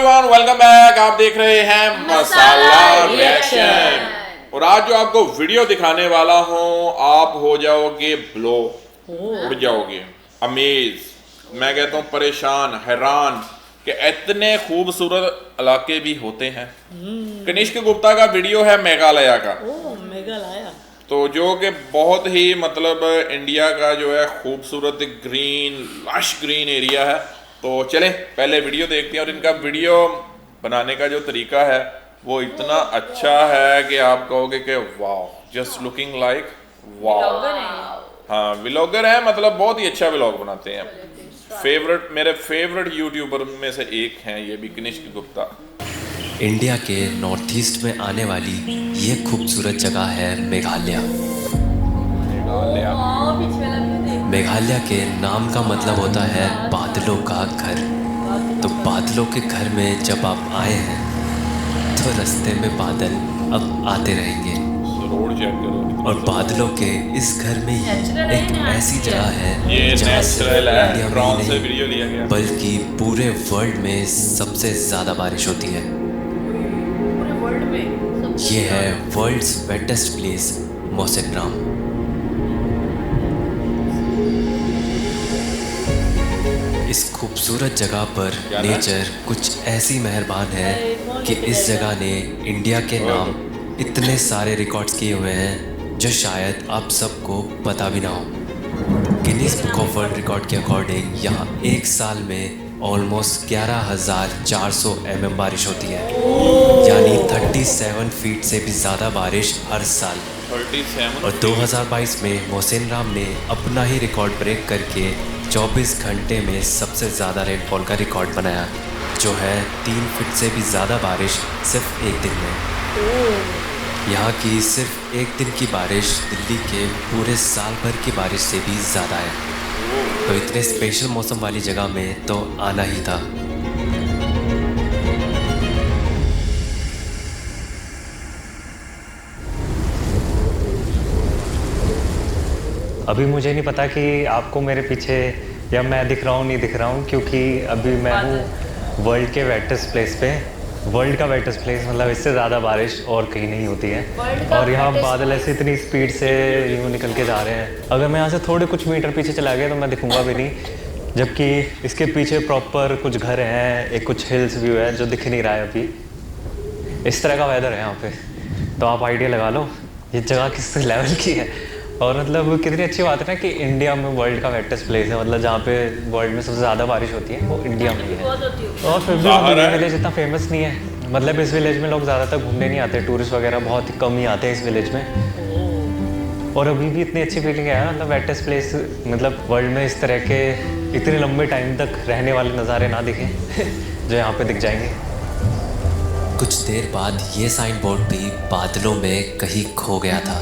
Everyone, welcome back. आप देख रहे हैं मसाला रिएक्शन। और आज जो आपको वीडियो दिखाने वाला हूँ, आप हो जाओगे ब्लो, उड़ जाओगे, अमेज। मैं कहता हूँ परेशान, हैरान कि इतने खूबसूरत इलाके भी होते हैं। कनिष्क गुप्ता का वीडियो है मेघालय का। मेघालय तो जो कि बहुत ही मतलब इंडिया का जो है खूबसूरत ग्रीन लश ग्रीन एरिया है। तो चलें पहले वीडियो देखते हैं। और इनका वीडियो बनाने का जो तरीका है वो इतना अच्छा है कि आप कहोगे कि वाह, जस्ट लुकिंग लाइक वाह। हाँ, व्लॉगर है, मतलब बहुत ही अच्छा व्लॉग बनाते हैं। मेरे फेवरेट यूट्यूबर में से एक हैं ये भी, कनिष्क गुप्ता। इंडिया के नॉर्थ ईस्ट में आने वाली ये खूबसूरत जगह है मेघालय। मेघालय के नाम का मतलब होता है बादलों का घर। तो बादलों के घर में जब आप आए हैं तो रास्ते में बादल अब आते रहेंगे। रोड चेक करो। और बादलों के इस घर में ही एक ऐसी जगह है ये जहाँ सिर्फ नेचुरल है, इंडिया में ड्रोन ही से नहीं वीडियो लिया गया। बल्कि पूरे वर्ल्ड में सबसे ज्यादा बारिश होती है। ये है वर्ल्ड्स वेटेस्ट प्लेस मोसेनराम। इस खूबसूरत जगह पर नेचर कुछ ऐसी मेहरबान है कि इस जगह ने इंडिया के नाम इतने सारे रिकॉर्ड्स किए हुए हैं जो शायद आप सबको पता भी ना हो। Guinness book of world record के अकॉर्डिंग यहाँ एक साल में ऑलमोस्ट 11,400 mm बारिश होती है, यानी 37 फीट से भी ज़्यादा बारिश हर साल। 37। और 2022 में मोसेनराम ने अपना ही रिकॉर्ड ब्रेक करके 24 घंटे में सबसे ज़्यादा रेनफॉल का रिकॉर्ड बनाया, जो है 3 फीट से भी ज़्यादा बारिश सिर्फ एक दिन में। यहाँ की सिर्फ एक दिन की बारिश दिल्ली के पूरे साल भर की बारिश से भी ज़्यादा है। तो इतने स्पेशल मौसम वाली जगह में तो आना ही था। अभी मुझे नहीं पता कि आपको मेरे पीछे या मैं दिख रहा हूँ नहीं दिख रहा हूँ, क्योंकि अभी मैं हूँ वर्ल्ड के वेटेस्ट प्लेस पे। वर्ल्ड का वेटेस्ट प्लेस मतलब इससे ज़्यादा बारिश और कहीं नहीं होती है। और यहाँ बादल ऐसे इतनी स्पीड से यूँ निकल के जा रहे हैं, अगर मैं यहाँ से थोड़े कुछ मीटर पीछे चला गया तो मैं दिखूंगा भी नहीं। जबकि इसके पीछे प्रॉपर कुछ घर हैं, एक कुछ हिल्स व्यू है जो दिख नहीं रहा है अभी। इस तरह का वेदर है यहाँ पे, तो आप आइडिया लगा लो ये जगह किस लेवल की है। और मतलब कितनी अच्छी बात है ना कि इंडिया में वर्ल्ड का वेटेस्ट प्लेस है, मतलब जहाँ पे वर्ल्ड में सबसे ज़्यादा बारिश होती है वो इंडिया में ही है। और फिर भी विलेज इतना फेमस नहीं है, मतलब इस विलेज में लोग ज़्यादातर घूमने नहीं आते, टूरिस्ट वगैरह बहुत ही कम ही आते हैं इस विलेज में। और अभी भी इतनी अच्छी फीलिंग है, मतलब वेटेस्ट प्लेस, मतलब वर्ल्ड में इस तरह के इतने लंबे टाइम तक रहने वाले नज़ारे ना दिखें जो यहाँ पे दिख जाएंगे। कुछ देर बाद ये साइन बोर्ड भी बादलों में कहीं खो गया था।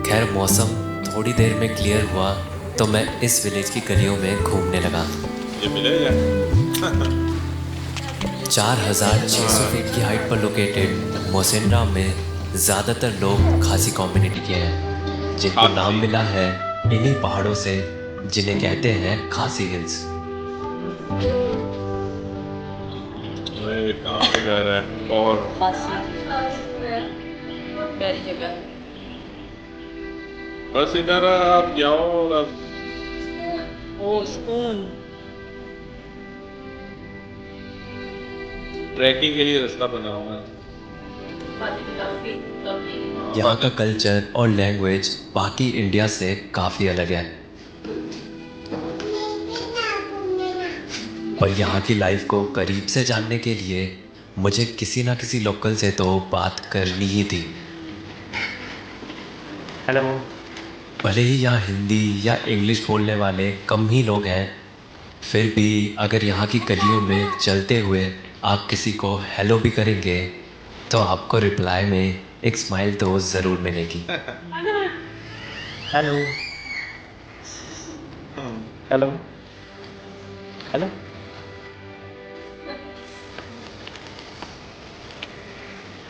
खैर मौसम थोड़ी देर में क्लियर हुआ तो मैं इस विलेज की गलियों में घूमने लगा। ये मिलेगा 4,600 फीट की हाइट पर लोकेटेड मोसेनराम में ज़्यादातर लोग खासी कम्युनिटी के हैं, जिनको नाम मिला है इन्हीं पहाड़ों से जिन्हें कहते हैं खासी हिल्स। कहाँ पे घर है और प्यारी जगह है। बस इधर आप जाओ और ओ सुकून। ट्रैकिंग के लिए रास्ता बना हुआ है। यहाँ का कल्चर और लैंग्वेज बाकी इंडिया से काफ़ी अलग है, पर यहाँ की लाइफ को करीब से जानने के लिए मुझे किसी ना किसी लोकल से तो बात करनी ही थी। हेलो। भले ही यहाँ हिंदी या इंग्लिश बोलने वाले कम ही लोग हैं, फिर भी अगर यहाँ की गलियों में चलते हुए आप किसी को हेलो भी करेंगे तो आपको रिप्लाई में एक स्माइल तो ज़रूर मिलेगी। Hello hello hello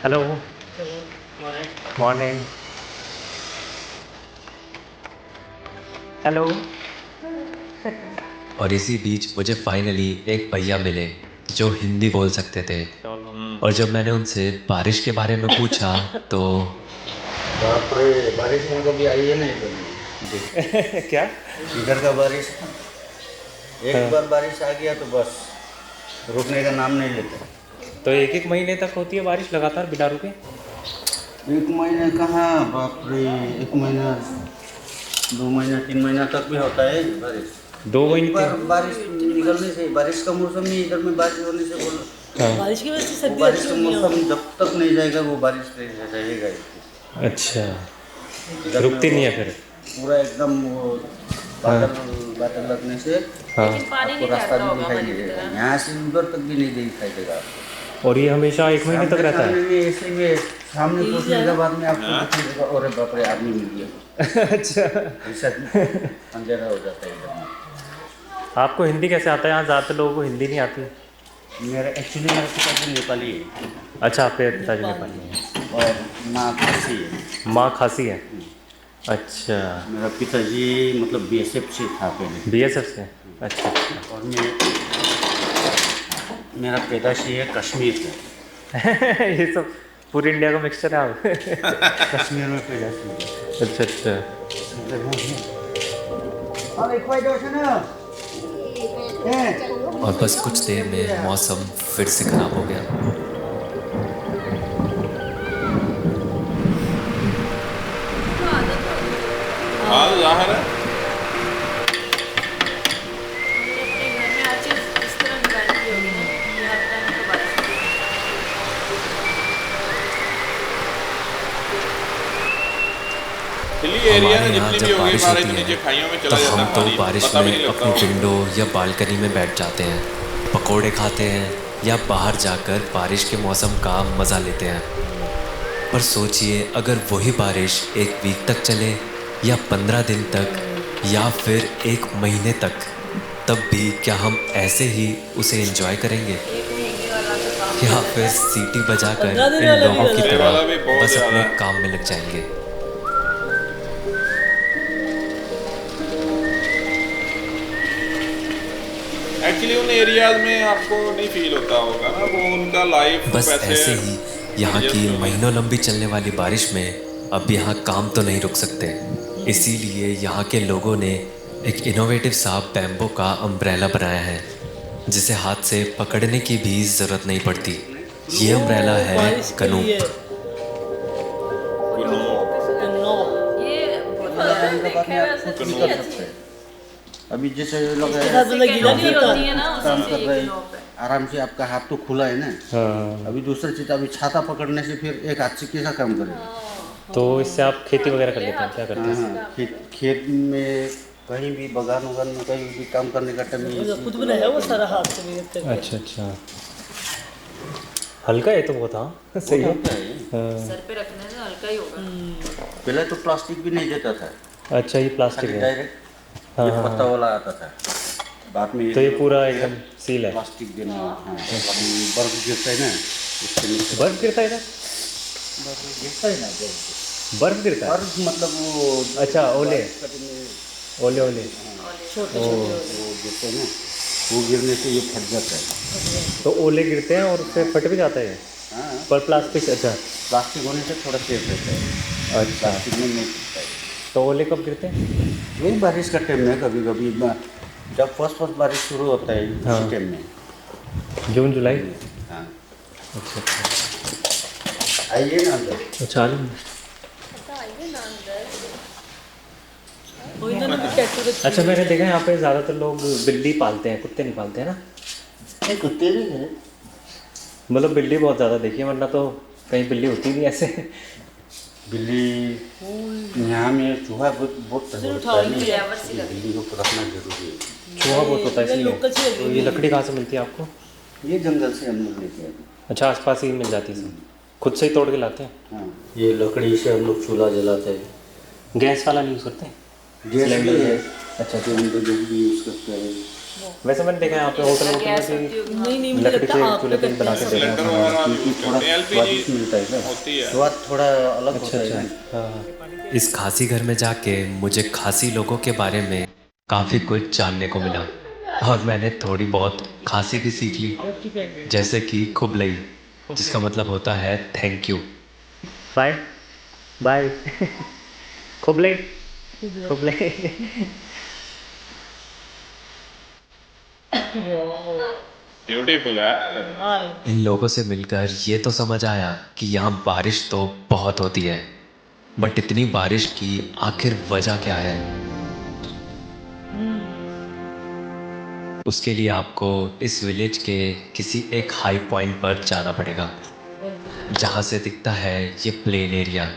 hello morning hello. और इसी बीच मुझे फाइनली एक भैया मिले जो हिंदी बोल सकते थे। और जब मैंने उनसे बारिश के बारे में पूछा तो बाप रे, बारिश में कभी आई है नहीं कभी। क्या? इधर का बारिश एक बार बारिश आ गया तो बस रुकने का नाम नहीं लेता। तो एक एक महीने तक होती है बारिश लगातार बिना रुके? एक महीने कहाँ, बाप रे, एक महीना 2 महीना 3 महीना तक भी होता है बारिश। 2 एक महीने? बार बारिश निकलने से, बारिश का मौसम में इधर में बारिश होने से बोलो, हाँ। बारिश की वजह से वो सर्दी बारिश अच्छी का होती है। मौसम जब तक नहीं जाएगा वो बारिश रहेगा ही। अच्छा, इधर में रुकती नहीं है वो फिर? पूरा एकदम वो बादल लगने से हाँ। आपको रास्ता भी दिखाई नहीं देगा, यहाँ से उधर तक भी नहीं दिखाई देगा। और ये हमेशा 1 महीने तक रहता है? सामने में ऐसे में सामने पहुंचने के बाद में आपको दिखाई देगा, अरे बाप रे आदमी मिल गया। अच्छा, ऐसा अंधेरा हो जाता है इधर में। आपको हिंदी कैसे आता है? यहाँ ज़्यादातर लोगों को हिंदी नहीं आती। मेरा पिताजी नेपाली है अच्छा, आपके पिताजी नेपाली हैं और माँ खासी है। माँ खासी है? अच्छा, मेरा पिताजी मतलब BSF से था पहले। BSF से? अच्छा अच्छा। और मेरा पैदाशी है कश्मीर से। ये सब पूरी इंडिया का मिक्सचर है आप? कश्मीर में पैदाशी है। अच्छा अच्छा। और बस कुछ देर में मौसम फिर से खराब हो गया। हाँ जाहिर है। अपने घर में हर चीज इस तरह निकालनी होगी ना कि हर टाइम तो बारिश होती है। हिली एरिया हमारे में यहाँ जितनी भी जब होगी बारिश बारिश होती नीचे है खाइयों में तो चला जाता हम है तो पानी, बारिश पता भी में नहीं लगता अपनी होगा। विंडो या बालकनी में बैठ जाते हैं, पकोड़े खाते हैं या बाहर जाकर बारिश के मौसम का मज़ा लेते हैं। पर सोचिए अगर वही बारिश 1 वीक तक चले या 15 दिन तक या फिर 1 महीने तक, तब भी क्या हम ऐसे ही उसे एंजॉय करेंगे या फिर सीटी बजाकर 15 दिन इन वाला भी लोगों की ये वाला भी तरह बहुत बस ज़्यादा अपने है। काम में लग जाएंगे। एक्चुअली उन एरियाज में आपको नहीं फील होता होगा ना, वो उनका लाइफ बस ऐसे ही यहाँ की महीनों लंबी चलने वाली बारिश में अब यहाँ काम तो नहीं रुक सकते, इसीलिए यहाँ के लोगों ने एक इनोवेटिव सा बैम्बो का अम्ब्रेला बनाया है जिसे हाथ से पकड़ने की भी ज़रूरत नहीं पड़ती। ये अम्ब्रेला है बारिश के कनूप। लिए कनौप। ये बाद में आप कुछ नहीं कर सकते। अभी जैसे लोग इसके साथ मतलब गीला नहीं होता। काम कर रहे हैं, आराम से आपका हाथ तो खुला है ना। हाँ, अभी दूसरी चीज, अभी छाता पकड़ने से फिर एक हाथ से कैसा काम करेगा। तो इससे आप खेती वगैरह कर लेते हैं? क्या करते हैं? हाँ, खेत में कहीं भी बगान वगान में कहीं भी काम करने का टाइम मतलब खुद बनाया वो सारा हाथ से मेहनत करके। अच्छा अच्छा, हल्का है तो बहुत। हाँ सही है। हाँ। सर पे रखने से हल्का ही होगा। पहले तो प्लास्टिक भी नहीं देता था, अच्छा, ये प्लास्टिक है? डायरेक्ट हाँ, ये हाँ, पत्ता वाला आता था। बाद में तो ये पूरा एकदम सील है? प्लास्टिक देना। हाँ, बर्फ गिरता है ना, उसके नीचे बर्फ गिरता है इधर? बर्फ गिरता है ना, बर्फ गिरता है? बर्फ मतलब वो अच्छा, ओले वो ओले ओले। छोटे छोटे गिरते हैं ना, वो गिरने से ये फट जाता है। तो ओले गिरते हैं और उससे फट भी जाता है? हाँ, पर प्लास्टिक? अच्छा प्लास्टिक होने से थोड़ा सेफ रहता है। अच्छा। प्लास्टिक में नहीं फटता है। तो ओले कब गिरते हैं? वही बारिश का टाइम में, कभी कभी जब फर्स्ट बारिश शुरू होता है हाँ। उसी टाइम में। जून जुलाई? हाँ, अच्छा अच्छा। आइए ना अंदर। अच्छा, आ जाओ। वो इधर भी टैटू रखी अच्छा, मैंने देखा है यहाँ पे ज़्यादातर लोग बिल्ली पालते हैं, कुत्ते नहीं पालते हैं ना? एक कुत्ते भी है। मतलब बिल्ली बहुत ज़्यादा देखी है, वरना तो कहीं बिल्ली होती नहीं ऐसे। बिल्ली यहाँ में चूहा बहुत जरूर होता है उठाओ, ना, ये सी बिल्ली को रखना जरूरी है। चूहा बहुत होता है ये लोकल सी इसलिए। लगी तो ये लकड़ी कहाँ से मिलती है आपको? ये जंगल से हम लोग लेके आए। अच्छा, आसपास ही मिल जाती है सब? खुद से ही तोड़ के लाते हैं? हाँ, ये लकड़ी से हम लोग चूल्हा जलाते हैं। गैस वाला नहीं यूज़ करते हैं? गैस सिलेंडर भी है। है। अच्छा, तो हम लोग भी यूज़ करते हैं। वैसे मैंने देखा है यहाँ पे होटल में भी नहीं मुझे लकड़ी लगता है से आप चूल्हे पे बना के दे रहे सिलेंडर हैं। वगैरह क्योंकि यूज थोड़ा करते हैं, स्वादिष्ट LPG मिलता है ना, होती है। स्वाद थोड़ा अलग अच्छा होता है अच्छा। ना। हाँ, इस खासी घर में जाके मुझे खासी लोगों के बारे में काफ़ी कुछ जानने को मिला। और मैंने थोड़ी बहुत खांसी भी सीख ली, जैसे कि खुबलई, जिसका मतलब होता है थैंक यू। बाय बाय खुबले खुबले। ब्यूटीफुल है। इन लोगों से मिलकर ये तो समझ आया कि यहाँ बारिश तो बहुत होती है, बट इतनी बारिश की आखिर वजह क्या है? उसके लिए आपको इस विलेज के किसी एक हाई पॉइंट पर जाना पड़ेगा, जहाँ से दिखता है ये प्लेन एरिया,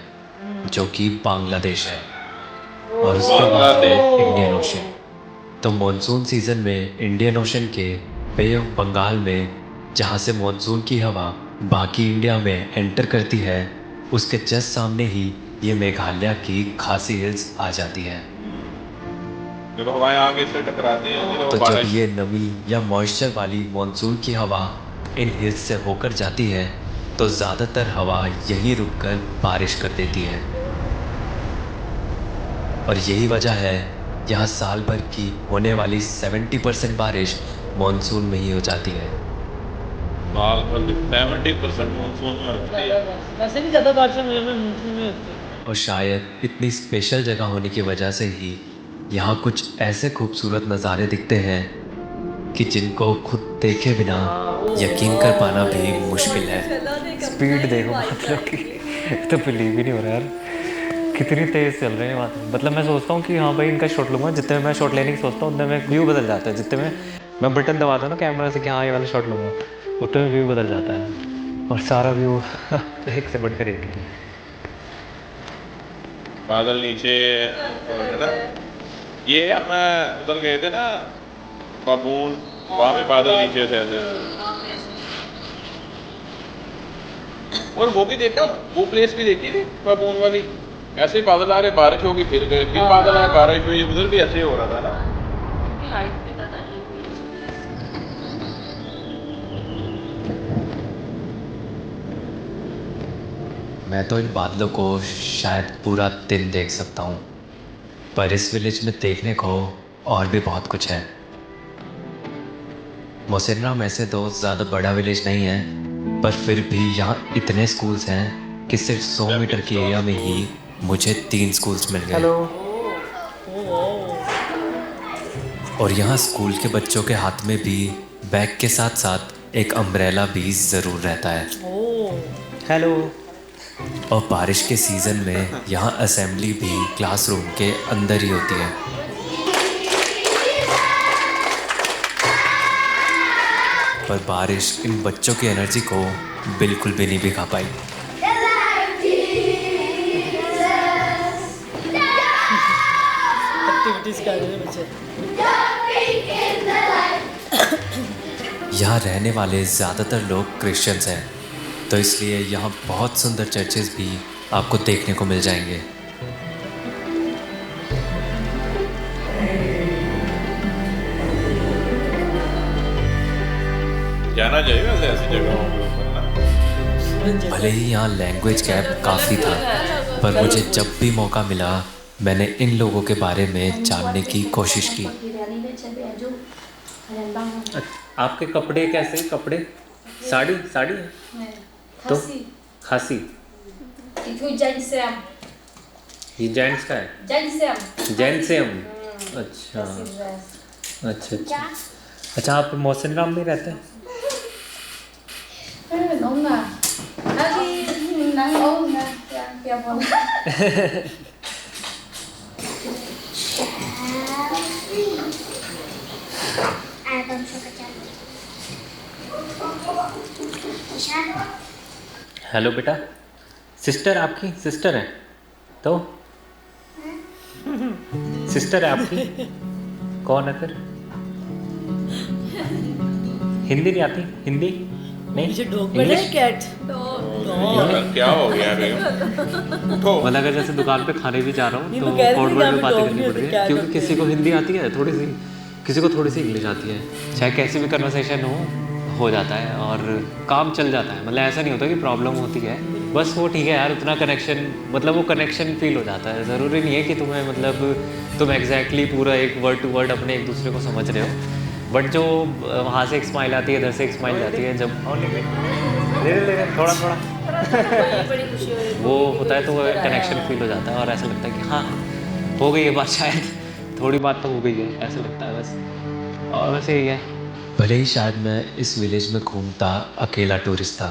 जो कि बांग्लादेश है, और उसके बाद इंडियन ओशन। तो मॉनसून सीजन में इंडियन ओशन के बे ऑफ बंगाल में, जहाँ से मॉनसून की हवा बाकी इंडिया में एंटर करती है, उसके जस्ट सामने ही ये मेघालय की खासी हिल्स आ जाती है। जब हवाएं आगे से टकराती हैं तो जब बारिश। ये नमी या मॉइस्चर वाली मॉनसून की हवा इन हिल्स से होकर जाती है, तो ज़्यादातर हवा यहीं रुककर बारिश कर देती है। और यही वजह है यहाँ साल भर की होने वाली 70% बारिश मॉनसून में ही हो जाती है। साल भर 70% मानसून में होती है। वैसे भी ज़्यादा बारिश मानसून में होती है। और शायद इतनी स्पेशल जगह होने की वजह से ही यहाँ कुछ ऐसे खूबसूरत नज़ारे दिखते हैं कि जिनको खुद देखे बिना यकीन कर पाना भी मुश्किल है। स्पीड देखो मतलब कि तो बिलीव ही नहीं हो रहा यार, कितनी तेज़ चल रहे हैं वहाँ। मतलब मैं सोचता हूँ कि हाँ भाई इनका शॉट लूँगा, जितने में मैं शॉट लेने की सोचता हूँ उतने में व्यू बदल जाता है। जितने में मैं बटन दबाता हूँ ना कैमरा से कि हाँ ये वाला शॉट लूँगा, उतने में व्यू बदल जाता है, और सारा व्यू एक से बढ़कर एक है। बादल नीचे है ना, ये हम उधर गए थे ना बाबून, वहाँ पे बादल नीचे थे ऐसे। और वो भी देखा, वो प्लेस भी देखी थी बाबून वाली, ऐसे ही बादल आ रहे, बारिश होगी, फिर गए, फिर बादल आए, बारिश हुई, उधर भी ऐसे ही हो रहा था ना। हाइट पे था ना ये। मैं तो इन बादलों को शायद पूरा दिन देख सकता हूँ, पर इस विलेज में देखने को और भी बहुत कुछ है। मोसिनराम ऐसे तो ज़्यादा बड़ा विलेज नहीं है, पर फिर भी यहाँ इतने स्कूल्स हैं कि सिर्फ 100 मीटर के एरिया में ही मुझे 3 स्कूल्स मिल गए। और यहाँ स्कूल के बच्चों के हाथ में भी बैग के साथ साथ एक अम्ब्रेला भी ज़रूर रहता है। हेलो। और बारिश के सीज़न में यहाँ असेंबली भी क्लासरूम के अंदर ही होती है। पर बारिश इन बच्चों की एनर्जी को बिल्कुल भी नहीं भिगा पाई। एक्टिविटीज कर रहे हैं बच्चे। यहाँ रहने वाले ज़्यादातर लोग क्रिश्चियंस हैं, तो इसलिए यहाँ बहुत सुंदर चर्चेस भी आपको देखने को मिल जाएंगे। जाना चाहिए वैसे ऐसी जगहों पर ना। भले ही यहाँ लैंग्वेज गैप काफ़ी था, पर मुझे जब भी मौका मिला मैंने इन लोगों के बारे में जानने की कोशिश की। आपके कपड़े कैसे? कपड़े साड़ी साड़ी है तो खासी। Itu Jansem. ये जेंट्स का है? Jansem. जेंट्सम। अच्छा अच्छा अच्छा। अच्छा आप मौसिनराम में रहते हैं? Nóng à. Lagi nắng ốm nè. Kìa bọn. Ai con cho cái chân. Hello बेटा, सिस्टर आपकी सिस्टर है तो? सिस्टर है आपकी? कौन है फिर? हिंदी नहीं आती? हिंदी नहीं? इंग्लिश? कैट क्या हो गया बेगम? तो मतलब अगर जैसे दुकान पे खाने भी जा रहा हूँ नहीं, तो वो कह रही थी कोड कि वर्ड में आप बातें dog करनी नहीं पड़ रही होते, क्या है, क्योंकि करते किसी को हिंदी आती है थोड़ी सी, किसी को थोड़ी सी इंग्लिश आती है, चाहे कैसी भी कन्वर्सेशन हो जाता है और काम चल जाता है। मतलब ऐसा नहीं होता कि प्रॉब्लम होती है, बस वो ठीक है यार, उतना कनेक्शन, मतलब वो कनेक्शन फील हो जाता है। ज़रूरी नहीं है कि तुम्हें मतलब तुम एग्जैक्टली पूरा एक वर्ड टू वर्ड अपने एक दूसरे को समझ रहे हो, बट जो वहाँ से एक स्माइल आती है, इधर से एक स्माइल जाती है जब ले थोड़ा थोड़ा बड़ी खुशी हो रही है वो होता है तो वो कनेक्शन फील हो जाता है और ऐसा लगता है कि हाँ हो गई ये बात, शायद थोड़ी बात तो हो गई है, ऐसा लगता है बस। और वैसे यही है। भले ही शायद मैं इस विलेज में घूमता अकेला टूरिस्ट था,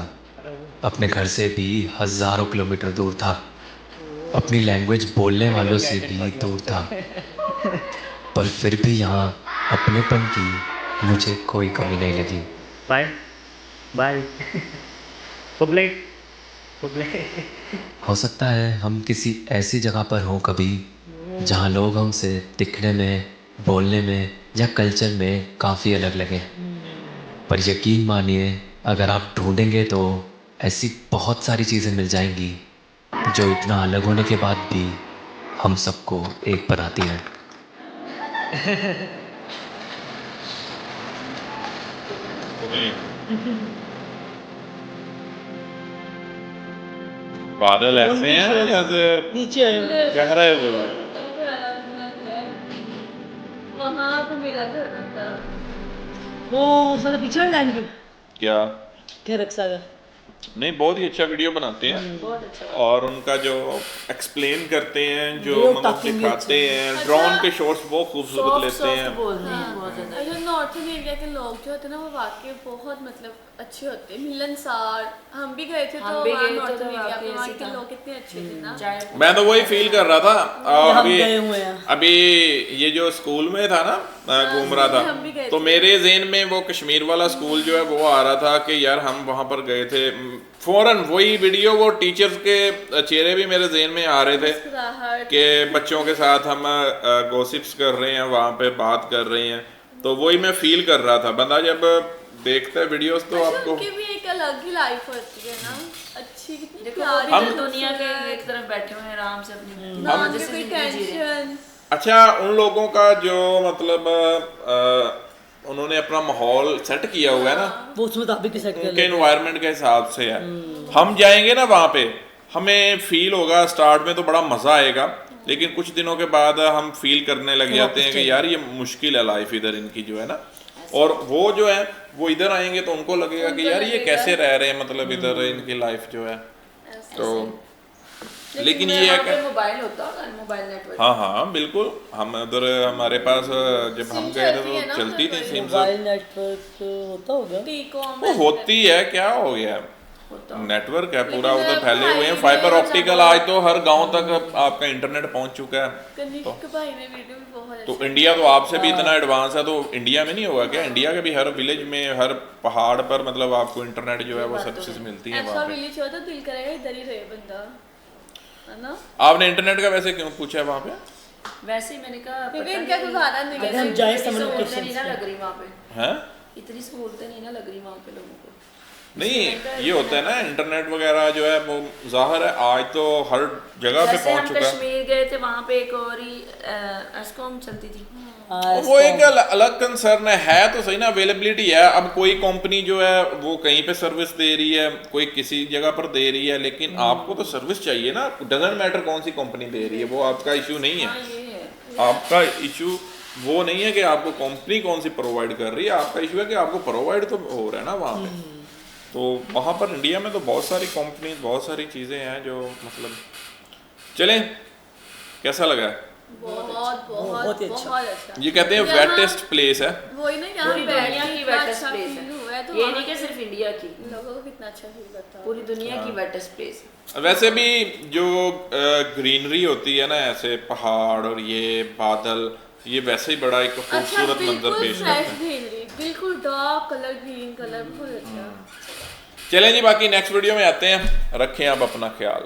अपने घर से भी हज़ारों किलोमीटर दूर था, अपनी लैंग्वेज बोलने वालों से भी दूर था, पर फिर भी यहाँ अपनेपन की मुझे कोई कमी नहीं लगी। Bye bye public public. हो सकता है हम किसी ऐसी जगह पर हों कभी जहाँ लोग हमसे दिखने में, बोलने में या कल्चर में काफ़ी अलग लगें, पर यकीन मानिए अगर आप ढूंढेंगे तो ऐसी बहुत सारी चीज़ें मिल जाएंगी जो इतना अलग होने के बाद भी हम सबको एक बनाती हैं। बादल ऐसे हैं जैसे नीचे गहरा है वो। वहाँ पे मेरा घर था। वो सारा पीछे लाइन पे क्या क्या रखा है नहीं, बहुत ही अच्छा वीडियो बनाते हैं बहुत अच्छा। और उनका जो एक्सप्लेन करते हैं, जो Video मतलब talking भी दिखाते हैं, ड्रोन के शॉट्स बहुत खूबसूरत लेते हैं। बोलते हैं बहुत ज्यादा। जो नॉर्थन एरिया के लोग जो होते हैं ना वो वाकई बहुत मतलब अच्छे होते हैं, मिलनसार। हम भी गए थे तो वहाँ नॉर्थन एरिया पे वहाँ के लोग कितने अच्छे थे ना। मैं तो वही फील कर रहा था। हम अभी गए हुए हैं। अभी ये जो स्कूल में था ना, घूम रहा हम भी था गए तो थे। मेरे ज़हन में वो कश्मीर वाला स्कूल जो है वो आ रहा था कि यार हम वहाँ पर गए थे। फौरन वही वीडियो, वो टीचर्स के चेहरे भी मेरे ज़हन में आ रहे थे मुस्कुराहट। कि बच्चों के साथ हम गॉसिप्स कर रहे हैं, वहाँ पे बात कर रहे हैं, तो वही मैं फील कर रहा था। बंदा जब देखता है वीडियोस तो अच्छा, आपको उनकी भी एक अलग ही लाइफ होती है ना, अच्छी कितनी देखो प्यारी हम है, दुनिया के खूबसूरत। एक तरफ बैठे हुए हैं आराम से अपनी ना हम- उनकी कोई टेंशन। अच्छा, उन लोगों का जो मतलब उन्होंने अपना माहौल सेट किया हुआ है ना, वो उस मुताबिक ही सेट कर उनके एनवायरनमेंट के हिसाब से है। हम जाएंगे ना वहाँ पे, हमें फील होगा स्टार्ट में तो बड़ा मज़ा आएगा, लेकिन कुछ दिनों के बाद हम फील करने लग जाते हैं कि यार ये मुश्किल है लाइफ इधर इनकी जो है ना। और वो जो है वो इधर आएंगे तो उनको लगेगा कि यार ये कैसे रह रहे हैं, मतलब इधर इनकी लाइफ जो है। तो लेकिन ये है कि मोबाइल होता होगा, मोबाइल नेटवर्क। हाँ हाँ बिल्कुल, हम उधर हमारे पास जब हम गए थे तो चलती थी सिम सब। मोबाइल नेटवर्क होता होगा। टीकॉम वो होती है, क्या हो गया, नेटवर्क है पूरा लेकिन उधर फैले हुए हैं, भाई फाइबर ने ऑप्टिकल आज तो हर गांव तक आपका इंटरनेट पहुंच चुका है। कनिष्क भाई ने वीडियो भी बहुत तो अच्छा। इंडिया तो आपसे भी इतना एडवांस है, तो इंडिया में नहीं होगा क्या? इंडिया के भी हर विलेज में, हर पहाड़ पर मतलब आपको इंटरनेट जो है वो सर्विसेज मिलती है ऐसा वहाँ पे। विलेज हो तो दिल करेगा इधर ही रहे बंदा, है ना। आपने इंटरनेट का वैसे क्यों पूछा है वहाँ पे? वैसे ही मैंने कहा क्योंकि पता इनका नहीं, गुजारा नहीं अगर हम है। जाए इतनी समर सहूलतें वेकेशन नहीं ना लग रही वहाँ पे, हैं? इतनी सहूलतें नहीं ना लग रही वहाँ पे लोगों को। नहीं, ये होता है ना इंटरनेट वगैरह जो है वो ज़ाहिर है आज तो हर जगह पे जैसे पहुँच हम चुका है। कश्मीर गए थे, वहाँ पे एक और ही एस्कॉम चलती थी। वो एक अलग कंसर्न है तो सही ना, अवेलेबिलिटी है। अब कोई कंपनी जो है वो कहीं पे सर्विस दे रही है, कोई किसी जगह पर दे रही है, लेकिन आपको तो सर्विस चाहिए ना। डजंट मैटर कौन सी कंपनी दे रही है, वो आपका इशू नहीं है। हाँ ये है। आपका इशू वो नहीं है कि आपको कंपनी कौन सी प्रोवाइड कर रही है, आपका इशू है कि आपको प्रोवाइड तो हो रहा है ना वहाँ पे। तो वहाँ पर इंडिया में तो बहुत सारी कंपनी, बहुत सारी चीज़ें हैं जो मतलब। चलें, कैसा लगा? बहुत बहुत ही अच्छा। बहुत अच्छा। ये कहते हैं यहाँ- वेटेस्ट प्लेस है। वही ना, यहाँ पूरी बैठ दुनिया के की इतना वेटेस्ट अच्छा प्लेस फील हुआ है, है तो ये वहाँ नहीं कि सिर्फ इंडिया की, लोगों को कितना अच्छा फील करता है। पूरी दुनिया की वेटेस्ट प्लेस है। वैसे भी जो ग्रीनरी होती है ना, ऐसे पहाड़ और ये बादल, ये वैसे ही बड़ा एक अच्छा, खूबसूरत मंजर बिल्कुल पेश फ्रेश करते हैं। ग्रीनरी, बिल्कुल डार्क कलर, ग्रीन कलर, बहुत अच्छा। चलें जी, बाकी नेक्स्ट वीडियो में आते हैं। रखें आप अपना ख्याल।